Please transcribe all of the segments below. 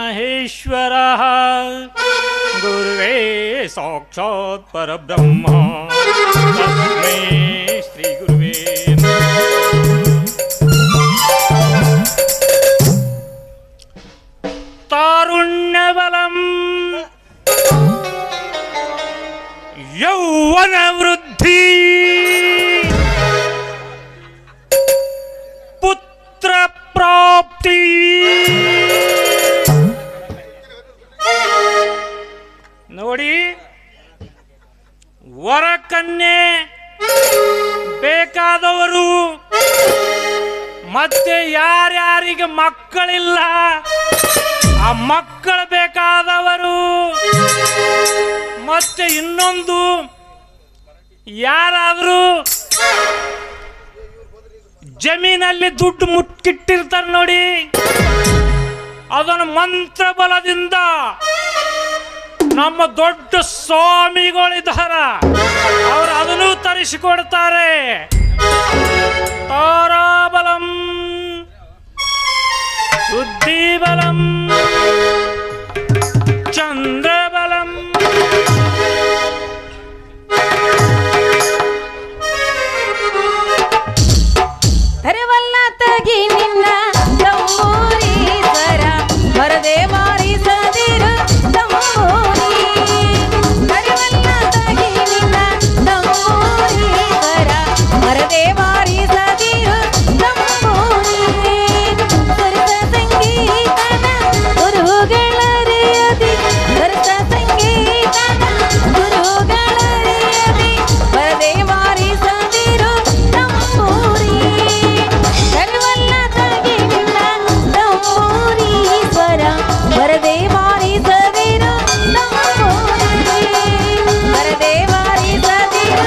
ಮಹೇಶ್ವರಃ ಗುರುವೇ ಸಾಕ್ಷಾತ್ ಪರಬ್ರಹ್ಮ ತಸ್ಮೈ ಶ್ರೀ ಗುರುವೇ ತಾರುಣ್ಯಬಲಂ ಯೌವನ ವೃದ್ಧಿ ಪುತ್ರ ಪ್ರಾಪ್ತಿ ನೋಡಿ ವರ ಕನ್ಯೆ ಬೇಕಾದವರು ಮತ್ತೆ ಯಾರ್ಯಾರಿಗೆ ಮಕ್ಕಳಿಲ್ಲ ಆ ಮಕ್ಕಳು ಬೇಕಾದವರು ಮತ್ತೆ ಇನ್ನೊಂದು ಯಾರಾದರೂ ಜಮೀನಲ್ಲಿ ದುಡ್ಡು ಮುಟ್ಟಿಟ್ಟಿರ್ತಾರೆ ನೋಡಿ ಅದನ್ನು ಮಂತ್ರ ಬಲದಿಂದ ನಮ್ಮ ದೊಡ್ಡ ಸ್ವಾಮಿಗಳಿದ್ದಾರ ಅವರು ಅದನ್ನು ತರಿಸಿಕೊಡ್ತಾರೆ. ತಾರಾಬಲಂ ಬುದ್ಧಿಬಲಂ ಚಂದ್ರಬಲಂ ಹರವಲ್ಲ ತಗಿ ನಿನ್ನ ಗೌರೀಶ್ವರ ವರದೆ ವಾರಿಸದಿರು ಗೌರಿ ಹರವಲ್ಲ ತಗಿ ನಿನ್ನ ಗೌರೀಶ್ವರ ವರದೆ ವಾರಿಸದಿರು ಗೌರಿ ಸರಿತ ಸಂಗೀತನ ಗುರುಗಳರಿಯದಿ ಸರಿತ ಸಂಗೀತನ ಗುರುಗಳರಿಯದಿ ವರದೆ ವಾರಿಸದಿರು ಗೌರಿ ವರದೆ ವಾರಿಸದಿರು ವರದೆ ವಾರಿಸದಿರು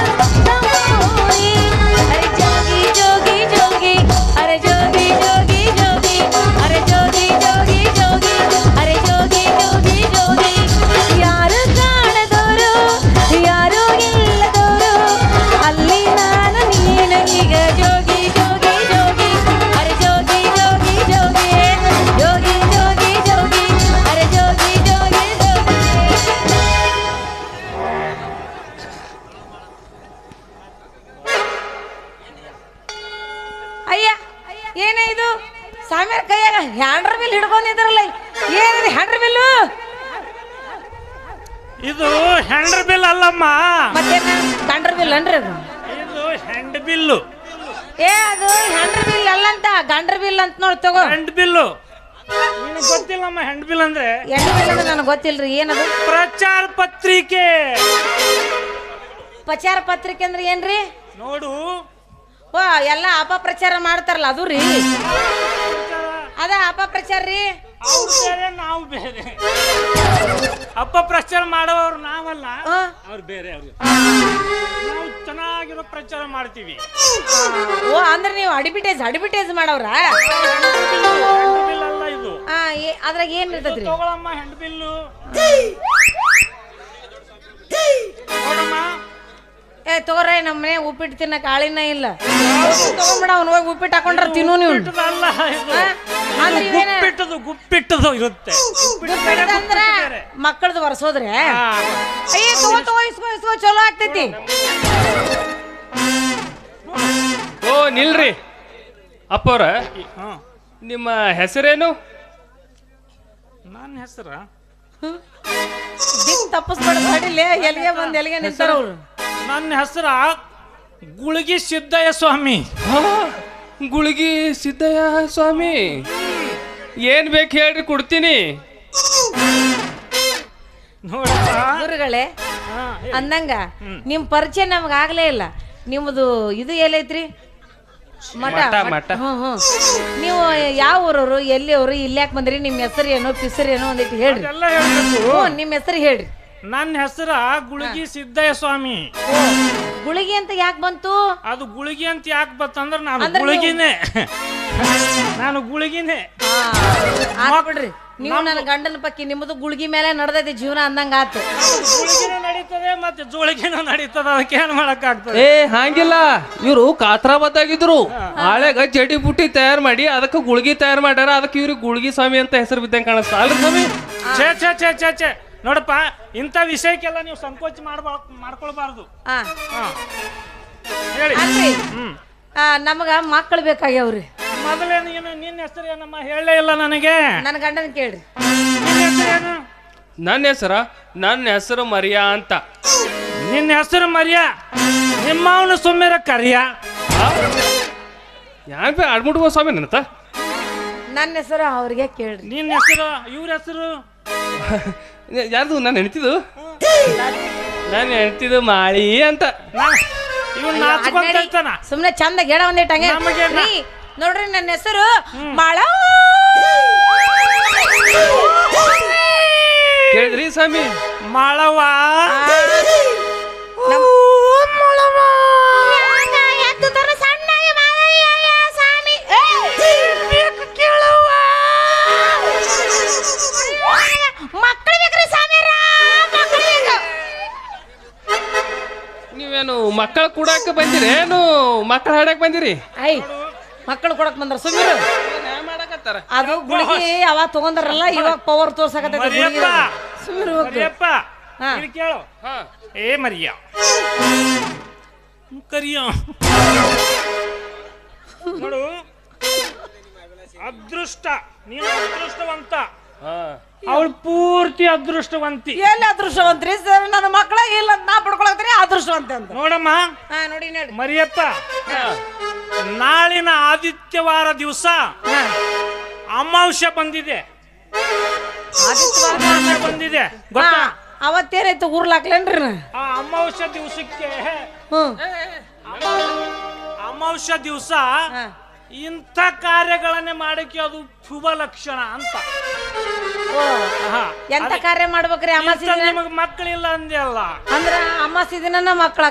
ಅರೆ ಜೋಗಿ ಜೋಗಿ ಜೋಗಿ ಅರೆ ಜೋಗಿ ಜೋಗಿ ಜೋಗಿ ಅರೆ ಜೋಗಿ ಜೋಗಿ ಜೋಗಿ ಅರೆ ಜೋಗಿ ಜೋಗಿ ಜೋಗಿ ಯಾರು ಕಾಣದವರು ಯಾರು ಇಲ್ಲದವರು ಅಲ್ಲಿ ನಾನು ನೀನು ಈಗ ಜೋಗಿ ಜೋಗಿ ಜೋಗಿ ಅರೆ ಜೋಗಿ ಜೋಗಿ ಜೋಗಿ ಜೋಗಿ ಜೋಗಿ ಜೋಗಿ ಅರೆ ಜೋಗಿ ಜೋಗಿ ಜೋಗಿ ಅಯ್ಯ ಏನೇ ಇದು ಸಾಮ್ಯಾರ ಕೈಯಾಗ ಹ್ಯಾಂಡ್ರ್ ಬಿಲ್ ಹಿಡ್ಕೊಂಡಿದ್ರಲ್ಲ ಏನಿದೆ ಹ್ಯಾಂಡ್ರ್ ಬಿಲ್ಲು ಇದು ಹ್ಯಾಂಡರ್ ಬಿಲ್ ಅಲ್ಲಮ್ಮ ಮತ್ತೇನ ಗಂಡ್ರ ಬಿಲ್ ಅನ್ರಿ ಅದು ಇದು ಹ್ಯಾಂಡ್ ಬಿಲ್ಲು ಏ ಅದು ಹ್ಯಾಂಡ್ರ್ ಬಿಲ್ ಅಲ್ಲಂತ ಗಂಡ್ರ ಬಿಲ್ ಅಂತ ನೋಡಿ ತಗೋ ಹ್ಯಾಂಡ್ ಬಿಲ್ಲು ನಿನಗೆ ಗೊತ್ತಿಲ್ಲಮ್ಮ ಹ್ಯಾಂಡ್ ಬಿಲ್ ಅಂದ್ರೆ ಎಣ್ಣೆ ಬಿಲ್ ಅಂದ್ರೆ ನನಗೆ ಗೊತ್ತಿಲ್ರಿ ಏನದು ಪ್ರಚಾರ ಪತ್ರಿಕೆ ಪ್ರಚಾರ ಪತ್ರಿಕೆ ಅಂದ್ರೆ ಏನ್ರಿ ನೋಡು ಓ ಎಲ್ಲ ಅಪಪ್ರಚಾರ ಮಾಡ್ತಾರಲ್ಲ ಅದು ರೀ ಅದ ಅಪಪ್ರಚಾರ ರೀ ಅವ್ರು ಬೇರೆ ನಾವು ಬೇರೆ ಅಪಪ್ರಚಾರ ಮಾಡೋರು ನಾವಲ್ಲ ಅವ್ರು ಬೇರೆ ಅವ್ರು ನಾವು ಚೆನ್ನಾಗಿರೋ ಪ್ರಚಾರ ಮಾಡ್ತೀವಿ. ಓ ಅಂದ್ರೆ ನೀವು ಅಡ್ವರ್ಟೈಸ್ ಮಾಡವ್ರ ಬಿಲ್ ಅಲ್ಲ ಇದು ಅದ್ರಾಗ ಏನ್ ಇರ್ತದ್ರಿ ತಗೊಳಮ್ಮ ಹ್ಯಾಂಡ್ ಬಿಲ್ಲು ನೋಡಮ್ಮ ಏ ತಗೋರ ನಮ್ಮ ಮನೆ ಉಪ್ಪಿಟ್ಟು ತಿನ್ನಕ್ ಆಳಿನ ಇಲ್ಲ ತಗೊಂಡ್ಬಿಡ ಅವ್ನು ಹೋಗಿ ಉಪ್ಪಿಟ್ಟು ಹಾಕೊಂಡ್ರ ತಿನ್ನು ನೀವು ಗುಪ್ಪಿಟ್ಟದು ಇರುತ್ತೆ ಅಂದ್ರ ಮಕ್ಕಳದು ಬರ್ಸೋದ್ರೆ ಅಯ್ಯ ತಗೋ ತಗೋ ಇಸ್ಕೋ ಚಲೋ ಆಗ್ತೈತಿ. ಓ ನಿಲ್ರಿ ಅಪ್ಪವ್ರ ನಿಮ್ಮ ಹೆಸರೇನು? ನನ್ನ ಹೆಸರ ತಪ್ಪಿಸ್ಬೇಡ ಮಾಡಿಲ್ಲ ಎಲ್ಲಿಗೆ ಬಂದು ಎಲ್ಲಿಗೆ ನಿಂತಾರ ಅವ್ರು. ನನ್ನ ಹೆಸರ ಗುಳಗಿ ಸಿದ್ದಯ್ಯ ಸ್ವಾಮಿ. ಗುಳಗಿ ಸಿದ್ದಯ್ಯ ಸ್ವಾಮಿ ಏನ್ ಬೇಕು ಹೇಳ್ರಿ ಕೊಡ್ತೀನಿ. ಗುರುಗಳೇ ಅಂದಂಗ ನಿಮ್ ಪರಿಚಯ ನಮ್ಗೆ ಆಗ್ಲೇ ಇಲ್ಲ. ನಿಮ್ಮದು ಇದು ಎಲ್ಲೈತ್ರಿ ಮಠ? ನೀವು ಯಾವ ಊರವರು ಎಲ್ಲಿಯವರು ಇಲ್ಲಿ ಯಾಕೆ ಬಂದ್ರಿ? ನಿಮ್ಮ ಹೆಸರು ಏನೋ ಪಿಸರ್ ಏನೋ ಒಂದೈತಿ ಹೇಳ್ರಿ. ನಿಮ್ಮ ಹೆಸರು ಹೇಳ್ರಿ. ನನ್ನ ಹೆಸರ ಗುಳಗಿ ಸಿದ್ದಯ್ಯ ಸ್ವಾಮಿ. ಗುಳಿಗೆ ಅಂತ ಯಾಕೆ ಬಂತು? ಅದು ಗುಳಿಗೆ ಅಂತ ಯಾಕೆ ಬಂತಂದ್ರೆ ನಾನು ಗುಳಿಗಿನೇ. ನಾನು ಗುಳಿಗಿನೇ. ಬಿಡ್ರಿ ನೀವು ನನ್ನ ಗಂಡನ ಪಕ್ಕಿ, ನಿಮ್ಮದು ಗುಳಿಗೆ ಮೇಲೆ ನಡೆದೈತಿ ಜೀವನ ಅಂದಂಗ ಆತು. ಗುಳಿಗಿನೂ ನಡೀತದೆ ಮತ್ತೆ ಜೋಳಿಗೆನೂ ನಡೀತದ, ಅದಕ್ಕೆ ಏನ್ ಮಾಡಕ್ ಆಗ್ತದೆ? ಹಾಗಿಲ್ಲ, ಇವ್ರು ಕಾತ್ರಾಬದ್ದಾಗಿದ್ರು. ಹಾಳೆಗ ಜಡಿ ಬುಟ್ಟಿ ತಯಾರು ಮಾಡಿ ಅದಕ್ಕೆ ಗುಳ್ಗಿ ತಯಾರು ಮಾಡ್ಯಾರ. ಅದಕ್ಕೆ ಇವ್ರಿಗೆ ಗುಳ್ಗಿ ಸ್ವಾಮಿ ಅಂತ ಹೆಸರು ಬಿದ್ದಂಗೆ ಕಾಣಿಸ್ತಾ ಅಲ್ರಿ ಸ್ವಾಮಿ? ಛೇ ಛೇ ಛೇ ಛೇ ಛೇ ನೋಡಪ್ಪ, ಇಂಥ ವಿಷಯಕ್ಕೆಲ್ಲ ನೀವು ಸಂಕೋಚ ಮಾಡ್ಕೊಳ್ಬಾರ್ದು. ಹೇಳಿ. ನಮಗ ಮಕ್ಕಳು ಬೇಕಾಗ್ಯಾವ್ರಿ. ಮೊದಲೇನು ನಿನ್ನ ಹೆಸರು ಏನಮ್ಮ ಹೇಳಲೇ ಇಲ್ಲ ನನಗೆ? ನನ್ನ ಗಂಡನ ಕೇಳ್ರಿ. ನನ್ನ ಹೆಸರು ಮರಿಯಾ ಅಂತ. ನಿನ್ನ ಹೆಸರು ಮರಿಯಾ? ನಿಮ್ಮವನು ಸುಮ್ಮಿರ ಕರಿಯ. ಯಾಕೆ ಆಡ್ಬಿಟ್ಕೋ ಸ್ವಾಮಿ ನನ್ನತ್ತ? ನನ್ನ ಹೆಸರು ಅವ್ರಿಗೆ ಕೇಳ್ರಿ. ನಿನ್ನ ಹೆಸರು? ಇವ್ರ ಹೆಸರು ಯಾರ್ದು? ನಾನು ಹೆಣ್ತಿದ್ದು ಮಾಳಿ ಅಂತ. ಸುಮ್ನೆ ಚಂದ ಗಿಡ ಒಂದಿಟ್ಟಂಗೆ ನೋಡ್ರಿ. ನನ್ನ ಹೆಸರು ಮಾಳ. ಕೇಳಿದ್ರಿ ಸ್ವಾಮಿ? ಮಾಳವ್ವ. ನೀವೇನು ಮಕ್ಕಳು ಕೂಡಾಕ ಬಂದಿರಿ ಏನು ಮಕ್ಕಳು ಹಾಡಕ್ ಬಂದಿರಿ? ಮಕ್ಕಳು ಕೊಡಕ್ ಬಂದ್ರ ಸುಮ್ಮನೆ ಅದು ಗುಳಿಗೆ ಅವಾಗ ತಗೊಂಡ್ರಲ್ಲ, ಇವಾಗ ಪವರ್ ತೋರ್ಸಕತ್ತೈತಿ. ಕೇಳು. ಏ ಮರಿಯ ಕರಿಯ ನೋಡು, ಅದೃಷ್ಟ, ನೀನು ಅದೃಷ್ಟವಂತ, ಅವಳು ಪೂರ್ತಿ ಅದೃಷ್ಟವಂತಿ. ಎಲ್ಲಿ ಅದೃಷ್ಟವಂತ್ರಿ ಸರ್? ನನ್ನ ಮಕ್ಕಳ ಇಲ್ಲ ನಾ ಪಡ್ಕೊಳತ್ರಿ ಅದೃಷ್ಟವಂತ ಅಂತ. ನೋಡಮ್ಮ, ನೋಡಿ ನೋಡಿ ಮರಿಯಪ್ಪ, ನಾಳಿನ ಆದಿತ್ಯವಾರ ದಿವಸ ಅಮಾವಾಸ್ಯೆ ಬಂದಿದೆ. ಬಂದಿದೆ ಗೊತ್ತಾ? ಅವತ್ತೇನಾಯ್ತು ಊರ್ಲಾಕ್ಲೇನ್ರಿ? ಆ ಅಮಾವಾಸ್ಯೆ ದಿವಸಕ್ಕೆ, ಅಮಾವಾಸ್ಯೆ ದಿವಸ ಇಂಥ ಕಾರ್ಯಗಳನ್ನೇ ಮಾಡಕ್ಕೆ ಅದು ಶುಭ ಲಕ್ಷಣ ಅಂತ. ಎಂತ ಕಾರ್ಯ ಮಾಡ್ಬೇಕ್ರಿ? ನಿಮಗ್ ಮಕ್ಕಳಿಲ್ಲ ಅಂದೆ ಅಲ್ಲ ಅಂದ್ರ ಅಮಾಸಿ ದಿನ ಮಕ್ಕಳ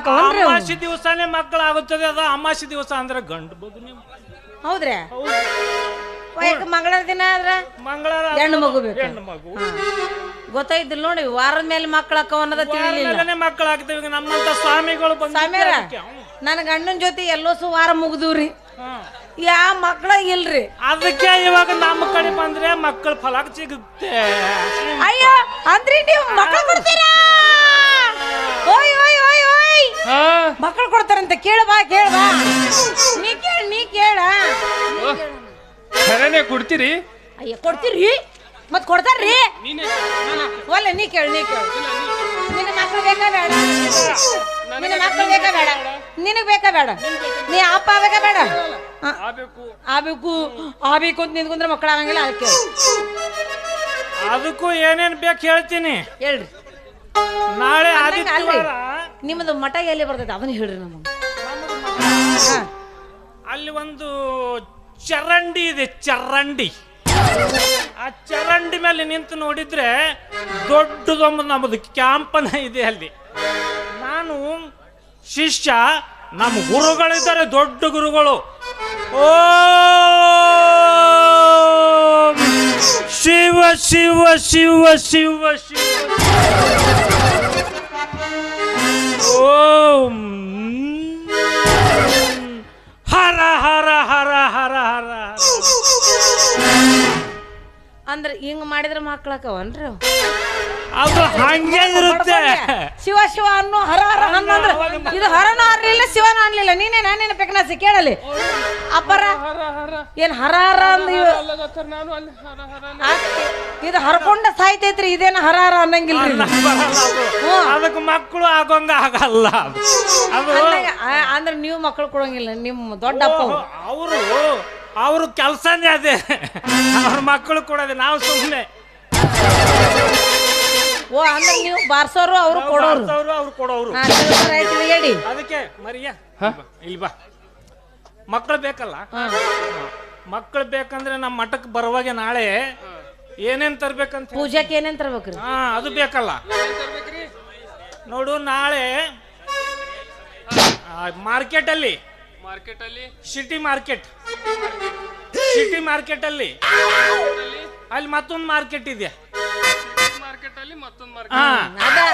ಅಮಾಸಿ ದಿವಸನೇ ಮಕ್ಕಳಾಗುತ್ತದೆ. ಅದು ಅಮಾಸಿ ದಿವಸ ಅಂದ್ರೆ ಗಂಡು ಬದು. ಹೌದ್ರಿ? ಮಂಗಳವಾರ ದಿನ ಆದ್ರ ಮಂಗಳವಾರ ಹೆಣ್ಣು ಮಗು ಬೇಕು. ಹೆಣ್ಣು ಮಗು ಗೊತ್ತಾಯ್ತಿಲ್ಲ ನೋಡಿ. ವಾರದ ಮೇಲೆ ಮಕ್ಕಳಕ್ಕ ಅನ್ನೋದ ತಿಳಿಲಿಲ್ಲ. ಮಕ್ಕಳಾಗ್ತೇವೆ ನಮ್ಮಂತ ಸ್ವಾಮಿಗಳು ಸ್ವಾಮಿಯರ. ನನ್ನ ಗಂಡನ ಜೊತೆ ಎಲ್ಲೋಸು ವಾರ ಮುಗ್ದವ್ರಿ, ಯಾ ಮಕ್ಕಳ ಇಲ್ರಿ. ಅದಕ್ಕೆ ಇವಾಗ ನಮ್ಮ ಕಡೆ ಬಂದ್ರೆ ಮಕ್ಕಳ ಫಲ ಸಿಗುತ್ತೆ. ಅಯ್ಯೋ ಅಂದ್ರಿ ನೀವು ಮಕ್ಕಳು ಕೊಡ್ತೀರಾ? ಓಯ್ ಓಯ್ ಓಯ್ ಓಯ್, ಮಕ್ಕಳು ಕೊಡ್ತಾರಂತ. ಕೇಳಬಾ ಕೇಳಬಾ, ನೀ ಕೇಳ. ಖರೇನೆ ಕೊಡ್ತೀರಿ? ಅಯ್ಯ ಕೊಡ್ತೀರಿ, ಮತ್ ಕೊಡ್ತಾರ್ರಿ. ಒಲ್ಲ ನೀ ಕೇಳ. ನಿನ್ನ ಮಕ್ಕಳು ಬೇಕಾ ಬೇಡ? ನಿನ್ನ ಮಕ್ಕಳು ಬೇಕಾ ಬೇಡ? ನಿನಗ್ ಬೇಕಾ ಬೇಡ? ನೀ ಅಪ್ಪ ಬೇಕಾ ಬೇಡ? ಆಬೇಕು ಅಂತ ನಿಂತ್ಕೊಂಡ್ರೆ ಮಕ್ಕಳು ಆಗಂಗಿಲ್ಲ. ಅದಕ್ಕೆ ಅದಕ್ಕೂ ಏನೇನ್ ಬೇಕು ಹೇಳ್ತೀನಿ. ಹೇಳ್ರಿ. ನಾಳೆ ನಿಮ್ಮದು ಮಠ ಎಲ್ಲಿ ಬರ್ತೈತೆ ಅದನ್ನ ಹೇಳ್ರಿ ನಮಗೆ. ಅಲ್ಲಿ ಒಂದು ಚರಂಡಿ ಇದೆ, ಚರಂಡಿ. ಆ ಚರಂಡಿ ಮೇಲೆ ನಿಂತು ನೋಡಿದ್ರೆ ದೊಡ್ಡದೊಂದು ನಮ್ಮದು ಕ್ಯಾಂಪನ ಇದೆ ಅಲ್ಲಿ. ನಾನು ಶಿಷ್ಯ, ನಮ್ಮ ಗುರುಗಳಿದ್ದಾರೆ, ದೊಡ್ಡ ಗುರುಗಳು. ಓ ಶಿವ ಶಿವ ಶಿವ ಶಿವ ಶಿವ ಓಂ ಹರ ಹರ ಹರ ಹರ ಹರ. ಅಂದ್ರೆ ಹಿಂಗ್ ಮಾಡಿದ್ರೆ ಮಕ್ಕಳಕ್ಕವನ್ರಿ? ಅದು ಹಂಗೆ ಇರುತ್ತೆ. ಶಿವ ಶಿವ ಅನ್ನೋ ಹರ ಹರ ಅನ್ನೋದ್ರ ಇದು ಹರನೂ ಅರ್ಲಿಲ್ಲ ಶಿವನೂ ಅನ್ಲಿಲ್ಲ. ನೀನೇ ನಾನೇನು ಪೆಕ್ನಾಸಿ ಕೇಳಲಿ ಅಪ್ಪರ ಏನ್ ಹರ ಹರ ಅಂದ ಇದು ಹರ್ಕೊಂಡ ಸಾಯ್ತೈತ್ರಿ. ಇದೇನ ಹರ ಹರ ಅನ್ನಂಗಿಲ್ರಿ. ಅದಕ್ಕೆ ಮಕ್ಕಳು ಆಗೋಂಗ ಆಗಲ್ಲ. ಅದು ಅಂದ್ರೆ ನೀವು ಮಕ್ಕಳು ಕೊಡಂಗಿಲ್ಲ ನಿಮ್ಮ ದೊಡ್ಡಪ್ಪ. ಅವರು ಕೆಲಸನೇ ಅದೇ, ಅವ್ರ ಮಕ್ಕಳು ಕೊಡೋದೆ. ನಾವು ಸುಮ್ಮನೆ ಓ ಅಂದ್ರೆ ನೀವು ಬಾರ್ಸೋರು ಅವರು ಕೊಡೋರು. ಹೇಳಿ. ಅದಕ್ಕೆ ಮರಿಯ ಇಲ್ವಾ ಮಕ್ಕಳು ಬೇಕಲ್ಲ? ಮಕ್ಕಳು ಬೇಕಂದ್ರೆ ನಮ್ಮ ಮಠಕ್ಕೆ ಬರುವಾಗ ನಾಳೆ ಏನೇನ್ ತರ್ಬೇಕಂತ. ಪೂಜಾಕ್ಕೆ ಏನೇನ್ ತರ್ಬೇಕ್ರಿ? ಅದು ಬೇಕಲ್ಲ. ನೋಡು, ನಾಳೆ ಮಾರ್ಕೆಟ್ ಅಲ್ಲಿ ಸಿಟಿ ಮಾರ್ಕೆಟ್ ಅಲ್ಲಿ ಅಲ್ಲಿ ಮತ್ತೊಂದು ಮಾರ್ಕೆಟ್ ಇದೆ.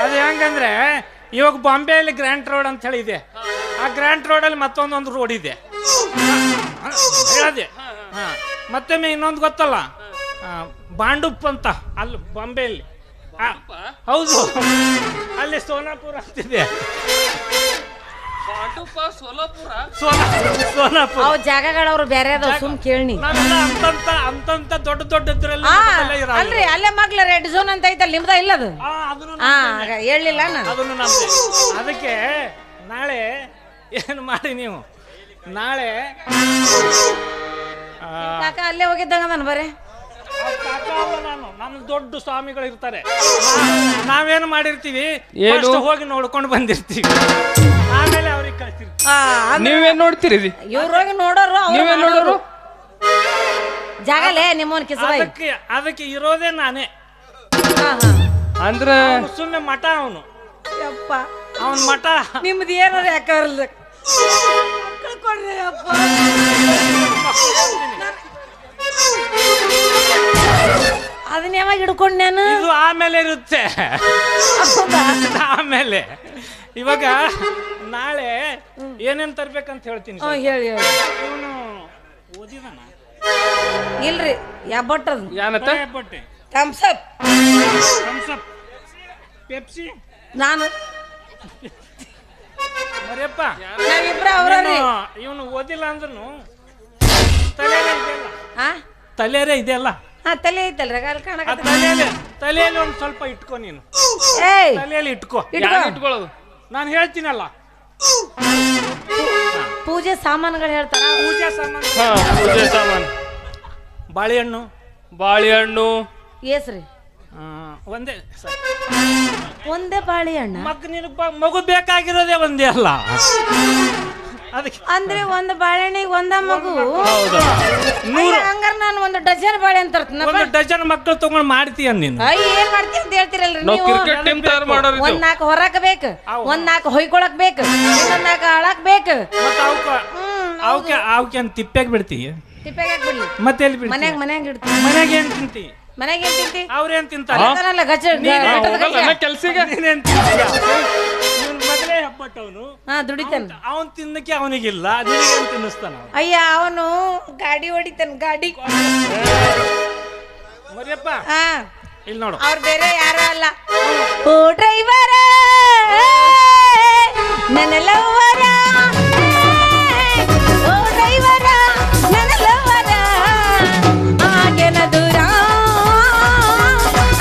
ಅದು ಹೆಂಗಂದ್ರೆ ಇವಾಗ ಬಾಂಬೆಯಲ್ಲಿ ಗ್ರ್ಯಾಂಡ್ ರೋಡ್ ಅಂತ ಹೇಳಿ ಇದೆ. ಆ ಗ್ರ್ಯಾಂಡ್ ರೋಡ್ ಅಲ್ಲಿ ಮತ್ತೊಂದೊಂದು ರೋಡ್ ಇದೆ ಹೇಳದೆ. ಮತ್ತೊಮ್ಮೆ ಇನ್ನೊಂದು ಗೊತ್ತಲ್ಲ, ಬಾಂಡುಪ್ ಅಂತ ಅಲ್ಲಿ ಬಾಂಬೆಯಲ್ಲಿ. ಹೌದು, ಅಲ್ಲಿ ಸೋನಾಪುರ ಅಂತಿದೆ. ಸೋನಾಪುರ ಅವ್ ಜಾಗಗಳವ್ರು ಬೇರೆ ಅದಾವ, ಸುಮ್ ಕೇಳಿ. ನಾವೆಲ್ಲ ಅಂತಂತ ದೊಡ್ಡ ಅಲ್ರಿ ಅಲ್ಲೇ ಮಗ್ಲ ರೆಡ್ ಝೋನ್ ಅಂತ ಐತಲ್ಲ, ನಿಮ್ದ ಇಲ್ಲದು? ಹೇಳಿಲ್ಲ ನಾನು ಅದನ್ನು ನಮ್ದೆ. ಅದಕ್ಕೆ ನಾಳೆ ಏನು ಮಾಡಿ ನೀವು, ನಾಳೆ ಕಾಕ ಅಲ್ಲೇ ಹೋಗಿದ್ದಂಗ ನಾನು ಬರೇ ನಮ್ಮ ದೊಡ್ಡ ಸ್ವಾಮಿಗಳು ಇರ್ತಾರೆ. ನಾವೇನು ಮಾಡಿರ್ತೀವಿ, ಹೋಗಿ ನೋಡ್ಕೊಂಡು ಬಂದಿರ್ತೀವಿ, ಆಮೇಲೆ ಅವ್ರಿಗೆ ಕಳ್ಸಿರ್ತೀವಿ. ನೀವೇನ್ ನೋಡ್ತೀರಿ? ಇವ್ರೋಗಿ ನೋಡೋರು, ನೀವೇನ್ ನೋಡೋರು? ಜಾಗಲೇ ನಿಮ್ಮವನ್ ಕಿಸಬಾಯಿ. ಅದಕ್ಕೆ ಇರೋದೇ ನಾನೇ. ಅಂದ್ರ ಸುಮ್ಮನೆ ಮಠ ಅವನು, ಅವನ್ ಮಠ. ನಿಮ್ದು ಏನಾರ ಯಾಕಲ್ಲ ಕೊಡ್ರಿ ಅಪ್ಪ. ಅದನ್ನ ಯಾವಾಗ ಹಿಡ್ಕೊಂಡ್ ನಾನು? ಇದು ಆಮೇಲೆ ಇರುತ್ತೆ, ಆಮೇಲೆ. ಇವಾಗ ನಾಳೆ ಏನೇನ್ ತರ್ಬೇಕಂತ ಹೇಳ್ತೀನಿ. ಹೇಳಿ ಹೇಳಿ. ಇವನು ಓದಿದಾನ ಇಲ್ರಿ? ಯಾಬಟ್ಟದು ಏನತ್ತ? ಬಟ್ಟೆ ಥಮ್ಸಪ್, ಪೆಪ್ಸಿ. ನಾನು ಮರಿಯಪ್ಪ, ನಾವಿಬ್ರ ಅವ್ರಿ. ಇವನು ಓದಿಲ್ಲ ಅಂದ್ರೂ ತಲೆರೇ ಇದೆಯಲ್ಲ. ತಲೆ ಐತಲ್ರಿ, ಅಲ್ಲಿ ತಲೆಯಲ್ಲಿ ಒಂದ್ ಸ್ವಲ್ಪ ಇಟ್ಕೊ ನೀನು. ತಲೆಯಲ್ಲಿ ಇಟ್ಕೋ. ಇಟ್ಕೊಳ್ಳೋದು ನಾನು ಹೇಳ್ತೀನಲ್ಲ. ಪೂಜೆ ಸಾಮಾನುಗಳು ಹೇಳ್ತಾರ. ಪೂಜೆ ಸಾಮಾನು ಬಾಳೆಹಣ್ಣು ಏಸ್ರಿ? ಒಂದೇ ಬಾಳೆಹಣ್ಣು. ಮಗು ಬೇಕಾಗಿರೋದೇ ಒಂದೇ ಅಲ್ಲ. ಅದಕ್ಕೆ ಅಂದ್ರೆ ಒಂದು ಬಾಳೆಹಣ್ಣಿಗೆ ಒಂದ ಮಗು. ಹಂಗಾರ ನಾನು ಒಂದು ಡಜನ್ ಬಾಳೆ ಅಂತ ಒಂದು ಡಜನ್ ಮಕ್ಕಳು ತಗೊಂಡ್ ಮಾಡ್ತೀಯ ನೀನು. ಏನ್ ಮಾಡ್ತೀವಿ ಅಂತ ಹೇಳ್ತಿರಲ್ರಿ ನಾವು ನೀವು? ಕ್ರಿಕೆಟ್ ಟೀಮ್ ತಯಾರು ಮಾಡೋರು. ಒಂದ್ 4 ಹೊರಕ್ ಬೇಕು, ಒಂದ್ 4 ಹೊಯ್ಕೊಳಕ್ ಬೇಕು, ಇನ್ನೊಂದ್ 4 ಅಳಕ್ ಬೇಕು. ಅವಕ್ಕೆ ತಿಪ್ಪೆಗೆ ಬಿಡ್ತೀಯ? ತಿಪ್ಪೆಗೆ ಹಾಕ್ಬಿಡ್ಲಿ. ಮತ್ತೆ ಎಲ್ಲಿ ಬಿಡ್ತಿ? ಮನ್ಯಾಗ ಇಡ್ತೀವಿ. ಮನೆಗೆ ಏನ್ ತಿಂತಿ? ಮನೆಗೆ ಏನ್ ತಿಂತಿ? ಅವ್ರೇನ್ ತಿಂತಾರೆ? ಕೆಲ್ಸಿಗೆ ಮೊದಲೇ ಹೆಬ್ಬಟ್ಟವನು. ದುಡಿತಾನ. ಅವನ್ ತಿನ್ನಕ್ಕೆ ಅವನಿಗಿಲ್ಲ, ನಿನಗೇನ್ ತಿನ್ನಿಸ್ತಾನ? ಅಯ್ಯ, ಅವನು ಗಾಡಿ ಹೊಡಿತಾನ, ಗಾಡಿ. ಮರಿಯಪ್ಪ, ಇಲ್ಲಿ ನೋಡು, ಅವ್ರು ಬೇರೆ ಯಾರು ಅಲ್ಲ. ಓ ಡ್ರೈವರ, ನನ್ನ ಲವ್ವರ, ಓ ಡ್ರೈವರ, ನನ್ನ ಲವ್ವರ, ಆಗೇನ ದೂರ,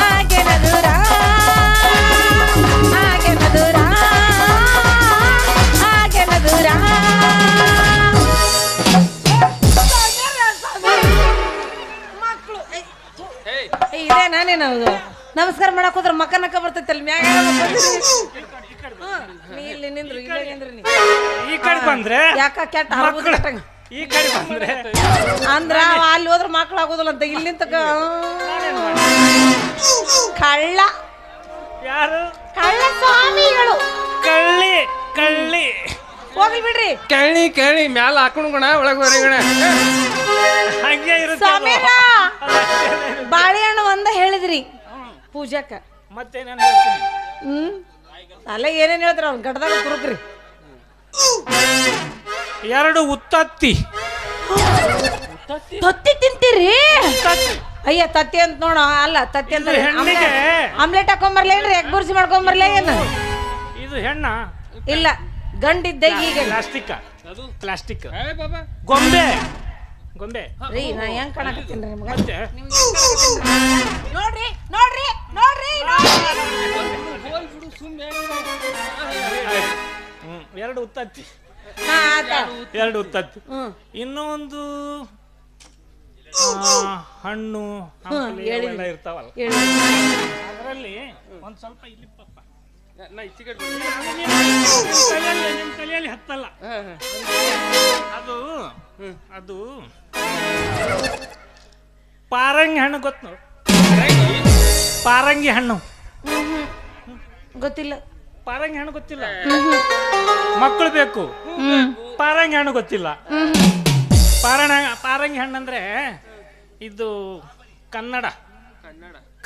ಆಗೇನ ದೂರ, ಆಗೇನ ದೂರ, ಆಗೇನ ದೂರ. ಮಕ್ಕಳು ಇದೇ ನಾನೇನದು ನಮಸ್ಕಾರ ಮಾಡಕ್ ಹೋದ್ರ ಮಕ್ಕ ನಕ್ಕ ಬರ್ತೈತಲ್ಲ ಮ್ಯಾಗ. ಇಲ್ಲಿ ನಿಂದ್ರು, ಇಲ್ಲೇ ನಿಂದ್ರು ನೀ. ಈ ಕಡೆ ಬಂದ್ರೆ ಯಾಕ ಕೆಟ್ಟ ಆಗೋದಿಲ್ಲ. ಈ ಕಡೆ ಬಂದ್ರೆ ಅಂದ್ರ ಅಲ್ಲಿ ಹೋದ್ರ ಮಕ್ಳು ಆಗೋದಿಲ್ಲ ಅಂತ ಇಲ್ಲಿ ನಿಂತ ಕಳ್ಳ. ಯಾರು? ಕಳ್ಳ ಸ್ವಾಮಿಗಳು. ಕಳ್ಳಿ ಹೋಗ್ಲಿ ಬಿಡ್ರಿ. ಕೇಳಿ ಮ್ಯಾಲ ಹಾಕೊಂಡ್ಗಣ ಒಳಗ್ ಹೊರಗಣ ಹಂಗೆ ಇರುತ್ತೆ. ಬಾಳೆಹಣ್ಣು ಒಂದ ಹೇಳಿದ್ರಿ ಪೂಜಾಕ. ಮತ್ತೆ ನಾನು ಹೇಳ್ತೀನಿ. ಅಲ್ಲ ಏನೇನ್ ಹೇಳ್ತಾರ ಅವ್ನ ಗಡ್ದಾಗ ತುರುಕ್ರಿ. 2 ಉತ್ತತ್ತಿ. ತತ್ತಿ ತಿಂತೀರಿ? ಅಯ್ಯ ತತ್ತಿ ಅಂತ ನೋಡ. ಅಲ್ಲ ತತ್ತಿ ಅಂತ ಆಮ್ಲೆಟ್ ಹಾಕೊಂಬರ್ಲೇನ್ರಿ? ಎಗ್ ಬುರ್ಜಿ ಮಾಡ್ಕೊಂಬರ್ಲೇ ಏನು? ಇದು ಹೆಣ್ಣ ಇಲ್ಲ, ಗಂಡಿದ್ದ. ಈಗ ಪ್ಲಾಸ್ಟಿಕ್ ಗೊಂಬೆ ರೀ, ನಾ ಹೆಂಗ್ ಕಾಣಕತ್ತೀನಿ ನಿಮ್ಗೆ? ಮತ್ತೆ ನೋಡ್ರಿ ನೋಡ್ರಿ ನೋಡ್ರಿ. 2 ಉತ್ತತ್ತಿ. 2 ಉತ್ತತ್ತಿ. ಇನ್ನೂ ಒಂದು ಹಣ್ಣು ಎಲ್ಲ ಇರ್ತಾವಲ್ಲ, ಅದರಲ್ಲಿ ಒಂದ್ ಸ್ವಲ್ಪ ಇಲ್ಲಿ ಪಪ್ಪ ನಿಮ್ ತಲೆಯಲ್ಲಿ ಹತ್ತಲ್ಲ. ಅದು ಪಾರಂಗಿ ಹಣ್ಣು ಗೊತ್ತು ನೋಡು. ಪಾರಂಗಿ ಹಣ್ಣು ಗೊತ್ತಿಲ್ಲ. ಪಾರಂಗಿ ಹಣ್ಣು ಗೊತ್ತಿಲ್ಲ, ಮಕ್ಕಳು ಬೇಕು. ಪಾರಂಗಿ ಹಣ್ಣು ಗೊತ್ತಿಲ್ಲ. ಪಾರಂಗಿ ಹಣ್ಣು ಅಂದ್ರೆ ಇದು ಕನ್ನಡ,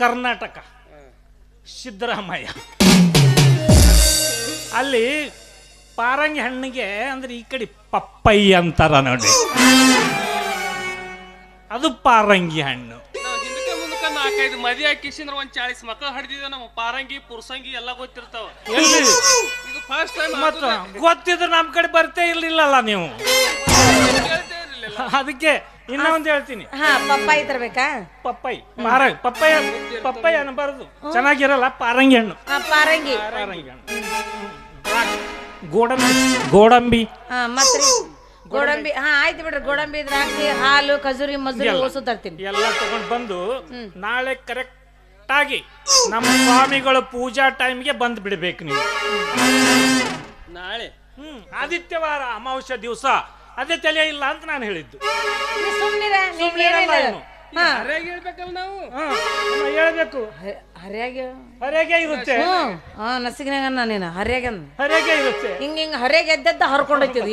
ಕರ್ನಾಟಕ, ಸಿದ್ದರಾಮಯ್ಯ. ಅಲ್ಲಿ ಪಾರಂಗಿ ಹಣ್ಣಿಗೆ ಅಂದ್ರೆ ಈ ಕಡೆ ಪಪ್ಪಯ್ಯ ಅಂತಾರ ನೋಡಿ, ಅದು ಪಾರಂಗಿ ಹಣ್ಣು. ನಾಲ್ಕೈದು ಮದಿ ಹಾಕಿಸಿಂದ್ರ 40 ಮಕ್ಕಳು ಹಡ್ದಿದ. ನಮ್ಮ ಪಾರಂಗಿ ಪುರ್ಸಂಗಿ ಎಲ್ಲ ಗೊತ್ತಿರ್ತಾವ. ಇದು ಫಸ್ಟ್ ಟೈಮ್ ಮತ್ತ ಗೊತ್ತಿದ್ರೆ ನಮ್ ಕಡೆ ಬರ್ತೇ ಇರ್ಲಿಲ್ಲಲ್ಲ ನೀವು. ಅದಕ್ಕೆ ಇನ್ನೊಂದು ಹೇಳ್ತೀನಿ. ಪಪ್ಪಾಯಿ ತರಬೇಕಾ? ಪಪ್ಪಾಯಿ ಪಪ್ಪಾಯಿ ಅನ್ನಬಾರದು, ಚೆನ್ನಾಗಿರಲ್ಲ. ಪಾರಂಗಿ ಹಣ್ಣು, ಪಾರಂಗಿ ಹಣ್ಣು. ಗೋಡಂಬಿ ಮತ್ರಿ ಗೋಡಂಬಿ. ಆಯ್ತು ಬಿಡ್ರಿ. ಗೋಡಂಬಿ, ದ್ರಾಕ್ಷಿ, ಹಾಲು, ಖಜೂರಿ, ಮಜೂರಿ ಓಸು ತರ್ತೀನಿ. ಎಲ್ಲ ತಗೊಂಡ್ ಬಂದು ನಾಳೆ ಕರೆಕ್ಟ್ ಆಗಿ ನಮ್ಮ ಸ್ವಾಮಿಗಳು ಪೂಜಾ ಟೈಮ್ಗೆ ಬಂದ್ ಬಿಡ್ಬೇಕು ನೀವು. ನಾಳೆ ಆದಿತ್ಯವಾರ ಅಮಾವಾಸ್ಯ ದಿವಸ. ಅದೇ ತಲೆ ಇಲ್ಲ ಅಂತ ನಾನು ಹೇಳಿದ್ದು. ಹೇಳ್ಬೇಕಲ್ಲ ನಾವು, ಹೇಳ್ಬೇಕು. ಹರ್ಯಾಗೆ ಇರುತ್ತೆ, ನಸಿಗಿನಾಗ ನೀನು ಹರ್ಯಾಗೆ ಇರುತ್ತೆ. ಹಿಂಗ ಹರ್ಯಾಗೆ ಎದ್ದೆದ್ದ ಹರ್ಕೊಂಡೈತಿದ್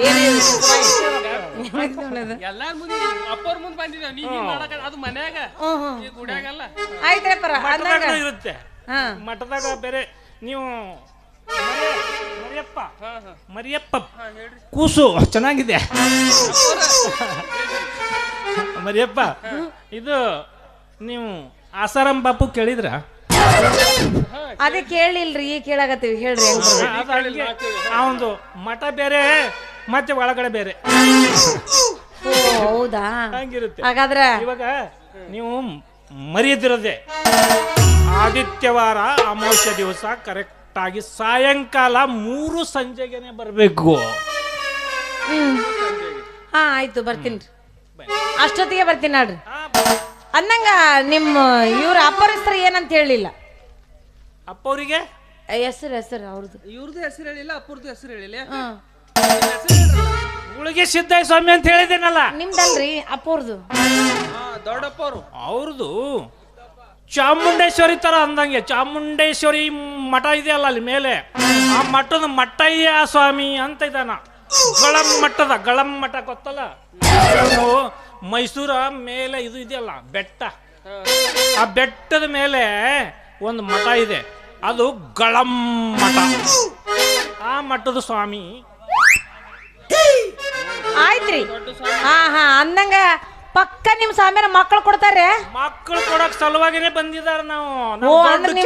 ಎಲ್ಲಾರ ಮುಂದೆ ಅಪ್ಪರ ಮುಂದೆ ಬಂದಿದ್ದೇವೆ. ನೀ ಅದು ಮನ್ಯಾಗ ಗುಡ್ಯಾಗಲ್ಲ. ಆಯ್ತಪ್ಪ ಇರುತ್ತೆ. ಮಠದಾಗ ಬೇರೆ ನೀವು ಮರಿಯಪ್ಪ ಕೂಸು ಚೆನ್ನಾಗಿದೆ. ಮರಿಯಪ್ಪ, ಇದು ನೀವು ಆಸಾರಾಮ್ ಬಾಪು ಕೇಳಿದ್ರ? ಅದೇ ಕೇಳಿಲ್ರಿ, ಈಗ ಕೇಳಾಕತ್ತೀವಿ. ಹೇಳ್ರಿ. ಅವಂದು ಮಠ ಬೇರೆ ಮತ್ತೆ ಒಳಗಡೆ ಬೇರೆ. ಹೌದಾ? ಹಂಗಿರುತ್ತೆ. ಹಾಗಾದ್ರೆ ಇವಾಗ ನೀವು ಮರೆಯದಿರದೆ ಆದಿತ್ಯವಾರ ಅಮಾವಾಸ್ಯ ದಿವಸ ಕರೆಕ್ಟ್ ಆಗಿ ಸಾಯಂಕಾಲ 3 ಸಂಜೆಗೆನೆ ಬರ್ಬೇಕು. ಆಯ್ತು, ಬರ್ತೀನಿ. ಅಷ್ಟೊತ್ತಿಗೆ ಬರ್ತೀನಿ ನೋಡ್ರಿ. ಅನ್ನಂಗ ನಿಮ್ಮ ಇವ್ರ ಅಪ್ಪರ ಏನಂತ ಹೇಳಿಲ್ಲ. ಅಪ್ಪವ್ರಿಗೆ ಹೆಸರು ಅವ್ರದ್ದು. ಇವ್ರದ್ದು ಹೆಸರು ಹೇಳಿಲ್ಲ, ಅಪ್ಪರದ್ದು ಹೆಸರು ಹೇಳಿಲ್ಲ. ಗುಳಿಗೆ ಸಿದ್ದಯ್ಯ ಸ್ವಾಮಿ ಅಂತ ಹೇಳಿದೇನಲ್ಲ. ನಿಮ್ದಲ್ರಿ ಅಪ್ಪವ್ರದ್ದು. ದೊಡ್ಡಪ್ಪ ಅವ್ರದ್ದು ಚಾಮುಂಡೇಶ್ವರಿ ತರ ಅಂದಂಗೆ. ಚಾಮುಂಡೇಶ್ವರಿ ಮಠ ಇದೆಯಲ್ಲ ಅಲ್ಲಿ ಮೇಲೆ, ಆ ಮಠದ ಮಟ್ಟಯ್ಯ ಸ್ವಾಮಿ ಅಂತ ಇದ್ದಾನ. ಗಳಂ ಮಠ ಗೊತ್ತಲ್ಲ, ಮೈಸೂರ ಮೇಲೆ ಇದು ಇದೆಯಲ್ಲ ಬೆಟ್ಟ, ಆ ಬೆಟ್ಟದ ಮೇಲೆ ಒಂದು ಮಠ ಇದೆ, ಅದು ಗಳಂ ಮಠ. ಆ ಮಠದ ಸ್ವಾಮಿ. ಆಯ್ತ್ರಿ. ಅಂದಂಗ ಪಕ್ಕ ನಿಮ್ ಸ್ವಾಮಿಯರ ಮಕ್ಕಳು ಕೊಡ್ತಾರೆ. ಮಕ್ಕಳು ಕೊಡಕ್ ಸಲುವಾಗಿನೇ ಬಂದಿದಾರ ನಾವು.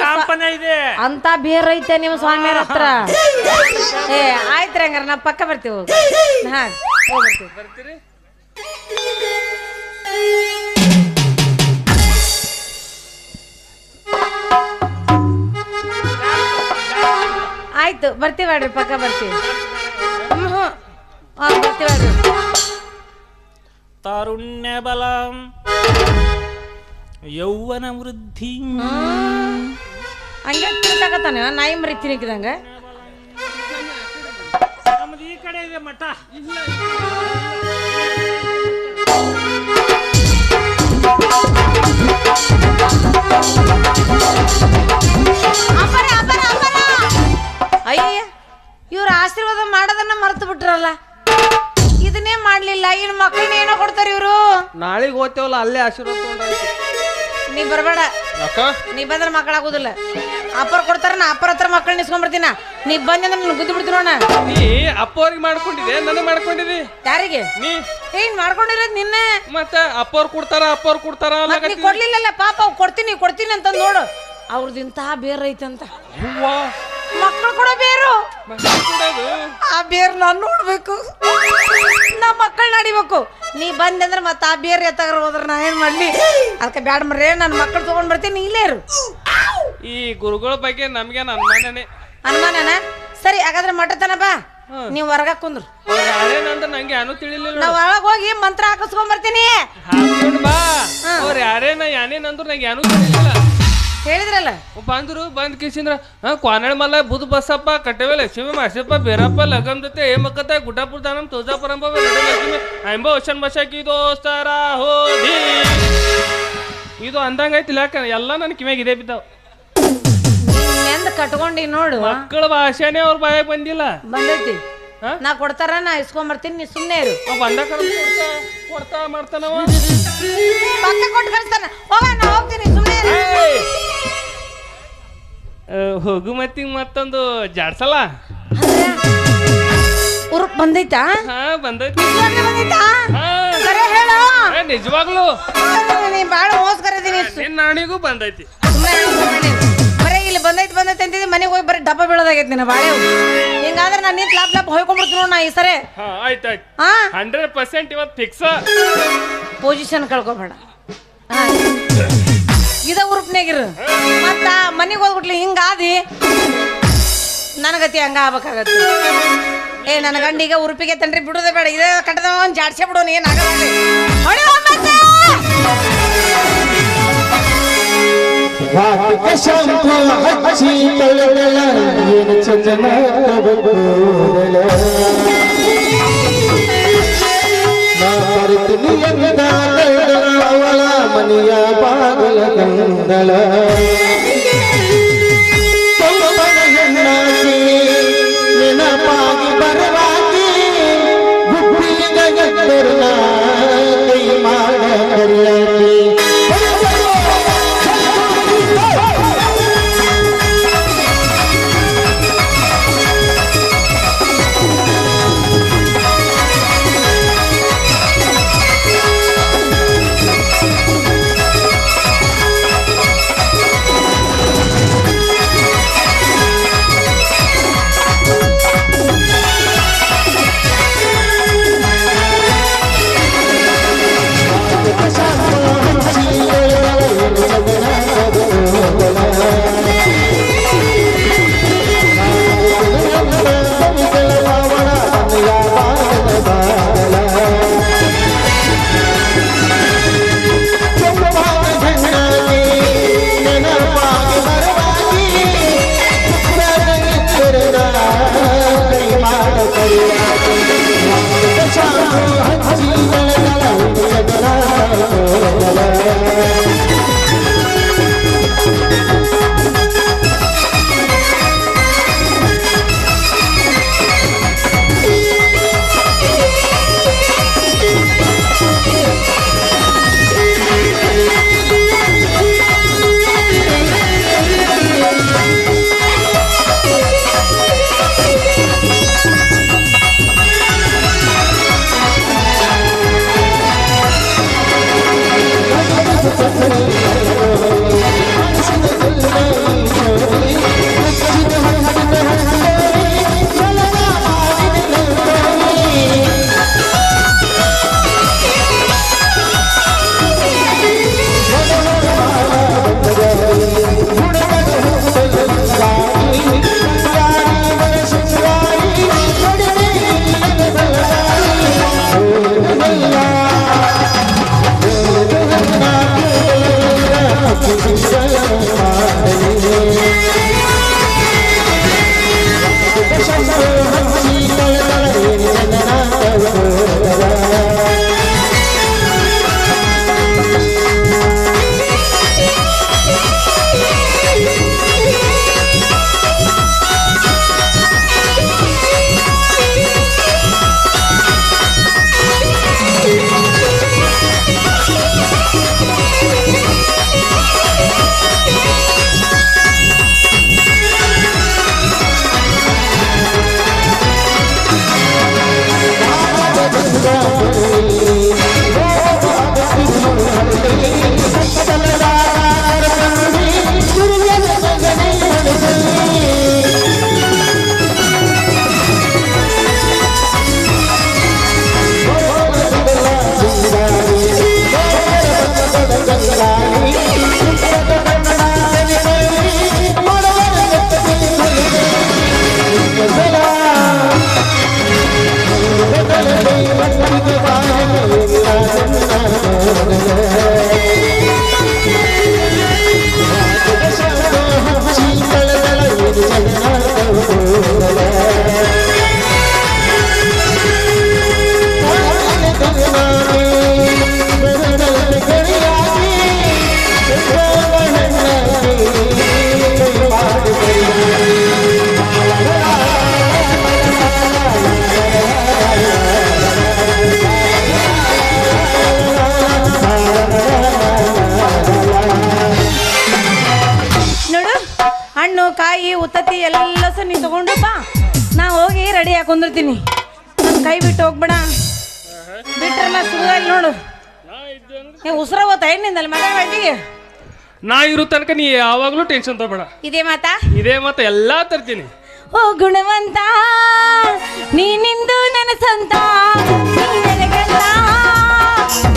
ಚಾಂಪನೆ ಇದೆ ಅಂತ ಬೇರ್ ಐತೆ ನಿಮ್ ಸ್ವಾಮಿಯರ ಹತ್ರ. ಆಯ್ತ್ರಿ, ಹಂಗಾರ ನಾವ್ ಪಕ್ಕ ಬರ್ತೀವಿ. ಬರ್ತೀರಿ? ಆಯ್ತು, ಬರ್ತೀವಿ. ಪಕ್ಕ ಬರ್ತೀವಿ. ಬರ್ತೀವಿ. ತಾರುಣ್ಯ ಬಲಂ ಯೌವನ ವೃದ್ಧಿ. ಹಂಗೆ ತಿರ್ಗಾಕತ್ತಾನೆ ನಾಯಿ ಮರಿ ತಿನ್ನಿಕಿದಂಗ. ನಮ್ದು ಈ ಕಡೆ ಇದೆ ಮಠ. ಅಯ್ಯ, ಇವ್ರ ಆಶೀರ್ವಾದ ಮಾಡೋದನ್ನ ಮರ್ತು ಬಿಟ್ರಲ್ಲ. ಇದನ್ನೇ ಮಾಡ್ಲಿಲ್ಲ. ಇನ್ ಮಕ್ಕಳನ್ನ ಏನೋ ಕೊಡ್ತಾರ ಇವ್ರು. ನಾಳೆಗೆ ಹೋಗ್ತೇವಲ್ಲ, ಅಲ್ಲೇ ಆಶೀರ್ವಾದ ತಗೊಂಡ್ರಾಯ್ತು. ನೀ ಬರ್ಬೇಡ. ನೀ ಬಂದ್ರೆ ಮಕ್ಕಳಾಗುದಿಲ್ಲ. ಅಪ್ಪರ್ ಕೊಡ್ತಾರ, ನಾ ಅಪ್ಪರ ಹತ್ರ ಮಕ್ಕಳನ್ನ ನಿಸ್ಕೊಂಡ್ಬರ್ತೀನ. ನೀ ಬಂದ್ರೆ ನನ್ ಗುದ್ದು ಬಿಡ್ತೀನಿ ನೋಡ. ನೀ ಅಪ್ಪವ್ರಿಗೆ ಮಾಡ್ಕೊಂಡಿದ್ದೆ, ನನಗೆ ಮಾಡ್ಕೊಂಡಿದ್ದಿ. ಯಾರಿಗೆ? ನೀ ಏನ್ ಮಾಡ್ಕೊಂಡಿರೋದ್ ನಿನ್ನ? ಮತ್ತ ಅಪ್ಪವ್ರು ಕೊಡ್ತಾರ ನೀ ಕೊಡ್ಲಿಲ್ಲಲ್ಲ ಪಾಪ. ಅವ್ ಕೊಡ್ತೀನಿ ಅಂತ ನೋಡು. ಅವ್ರದ್ದು ಇಂತಹ ಬೇರ್ ಐತಂತ. ಮಕ್ಕಳು ಕೂಡ ಬೇರು. ಆ ಬೇರ್ ನಾನ್ ನೋಡ್ಬೇಕು, ನಾ ಮಕ್ಕಳನ್ನ ನಡಿಬೇಕು. ನೀ ಬಂದಂದ್ರೆ ಮತ್ತೆ ಆ ಬೇರ್ ಎತ್ತಾಗ ಹೋದ್ರ ನಾ ಏನ್ ಮಾಡ್ಲಿ? ಅದಕ್ಕೆ ಬ್ಯಾಡ ಮರ್ರೆ, ನನ್ನ ಮಕ್ಕಳು ತಗೊಂಡ್ ಬರ್ತೀನಿ, ಇಲ್ಲೇ ಇರು. ಈ ಗುರುಗಳ ಬಗ್ಗೆ ನಮ್ಗೇನ್ ಅನುಮಾನನ? ಸರಿ, ಹಾಗಾದ್ರೆ ಮಠತನ ಬಾ, ನೀವ್ ಹೊರಗ ಕುಂದ್ರು. ನಂಗೆ ಏನು ತಿಳಿಲಿಲ್ಲ. ನಾವ್ ಒಳಗ್ ಹೋಗಿ ಮಂತ್ರ ಹಾಕಿಸ್ಕೊಂಡ್ ಬರ್ತೀನಿ. ಬಾ. ಅವ್ರ ಯಾರೇನ ಯಾನೇನಂದ್ರು ನಂಗೆ ಏನು ತಿಳಿಲಿಲ್ಲ. ಹೇಳಿದ್ರಲ್ಲ, ಬಂದ್ ಕಿಸಿಂದ್ರ ಕ್ವಾನಳ ಮಲ್ಲ ಬುದ್ ಬಸಪ್ಪ ಕಟ್ಟೆವೆ ಲಕ್ಷ್ಮೀ ಮಾಸಪ್ಪ ಬೇರಪ್ಪ ಲಗಮ್ ಜೊತೆ ಏಮಕ್ಕತ್ತ ಗುಡ್ಡಾಪುರ ದಾನಂ ತುಳಜಾಪುರಂಬ ಲಕ್ಷ್ಮಿ ಐಂಬ ಓಷನ್ ಬಸಕಿ ದೋಸ್ತರ ಹೋದಿ. ಇದು ಅಂದಂಗ ಐತಿಲ್ಲ, ಎಲ್ಲ ನನ್ ಕಿವ್ಯಾಗ ಇದೇ ಬಿದ್ದಾವ. ಎಂದ ಕಟ್ಕೊಂಡಿ ನೋಡು ಮಕ್ಕಳ ಭಾಷೆನೇ ಅವ್ರ ಬಾಯಾಗ ಬಂದಿಲ್ಲ. ಬಂದೈತಿ ನಾ ಕೊಡ್ತಾರ ನಾ ಇಸ್ಕೊಂಬರ್ತೀನಿ ನೀ ಸುಮ್ಮನೆ ಇರು. ಬಂದ ಕೊಡ್ತಾ ಮಾಡ್ತಾನವ ಪಕ್ಕ ಕೊಟ್ಟು ಕಳಿಸ್ತಾನ. ಹೋಗ ನಾ ಹೋಗ್ತೀನಿ ಸುಮ್ಮನೆ ಹೋಗು ಮತ್ತಿಂಗ್ ಮತ್ತೊಂದು ಜಾಡ್ಸಲ್ಲ. ಉರುಪ್ ಬಂದೈತಾ? ಹಾ ಬಂದೈತಿ. ಬಂದೈತಾ? ಕರೆ ಹೇಳು. ನಿಜವಾಗ್ಲು ನೀ ಬಾಳ ಮೋಸ್ಕರದೀನಿ. ನಿನ್ನ ನಾಣಿಗೂ ಬಂದೈತಿ. ಬರೇ ಇಲ್ಲಿ ಬಂದೈತಿ ಅಂತಿದ್ದೆ ಮನೆಗೆ ಹೋಗಿ ಬರೀ ಡಬ್ಬ ಬೀಳೋದಾಗೈತಿ ನಿನ್ನ ಬಾಳೆ. ಹಿಂಗಾದ್ರೆ ನಾನು ನಿಂತ ಲಾಪ್ ಹೊಯ್ಕೊಂಡ್ಬಿಡ್ತೀನಿ ನೋಡ್ ನಾ ಈ ಸರಿ. ಆಯ್ತಾಯ್ತು 100% ಇವತ್ತು ಫಿಕ್ಸ್. ಪೊಸಿಷನ್ ಕಳ್ಕೊಬೇಡ. ಇದ ಉರುಪ್ನಾಗಿರು ಮತ್ತ ಮನೆಗೆ ಹೋಗ್ಬಿಟ್ಲಿ ಹಿಂಗಾದಿ ನನಗತಿ ಹಂಗ ಆಗ್ಬೇಕಾಗತ್ತೆ. ನನ್ನ ಗಂಡಿಗೆ ಉರುಪಿಗೆ ತನ್ರಿ ಬಿಡೋದೇ ಬೇಡ. ಇದೇ ಕಟ್ಟದ ಒಂದು ಜಾಡ್ಸೆ ಬಿಡೋನು ಏನಾಗಲ್ಲ. ಮನಿಯ ಬಾಗಲ ಗಂದಳ ನೆನಪಾಗಿ ಬರವಾಗಿ ಗುಬ್ಬಿಗ ಎದ್ದರ್ನ ಕೈ ಮಾಡ ಕರಿಯಾಗಿ ಹಣ್ಣು ಕಾಯಿ ಉತ್ತತ್ತಿ ಎಲ್ಲ ನೀ ತಗೊಂಡು ಬಾ, ನಾ ಹೋಗಿ ರೆಡಿ ಹಾಕೊಂಡಿರ್ತೀನಿ. ನನ್ನ ಕೈ ಬಿಟ್ಟು ಹೋಗ್ಬೇಡ, ಬಿಟ್ರಲ್ಲ ಸುಳ್ಳು ನೋಡು. ಉಸಿರ ಹೋತ ಏನಿಂದಲ್ಲ ಮಗ ಬಂದಿಗೆ. ನಾ ಇರೋ ತನಕ ನೀ ಯಾವಾಗ್ಲೂ ಟೆನ್ಷನ್ ತಗೋಬೇಡ. ಇದೇ ಮಾತಾ? ಇದೇ ಮಾತ ಎಲ್ಲಾ ತರ್ತೀನಿ. ಓ ಗುಣವಂತ ನೀನಿಂದು ನನ್ನ ಸ್ವಂತ, ನೀನೆಲಗಲ್ಲ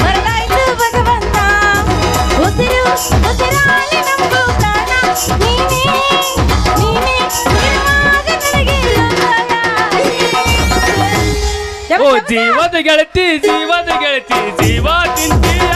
ಮರಳಾಯ್ತು ಭಗವಂತ, ಉಸಿರು ಉಸಿರಾಲಿ ನಮಗೂ ಪ್ರಾಣ, ನೀನೇ ನೀನೇ ಇರುವಾಗ ನನಗೆ ಓ ಜೀವದ ಗೆಳತಿ ಜೀವ ತಿಂತೀಯ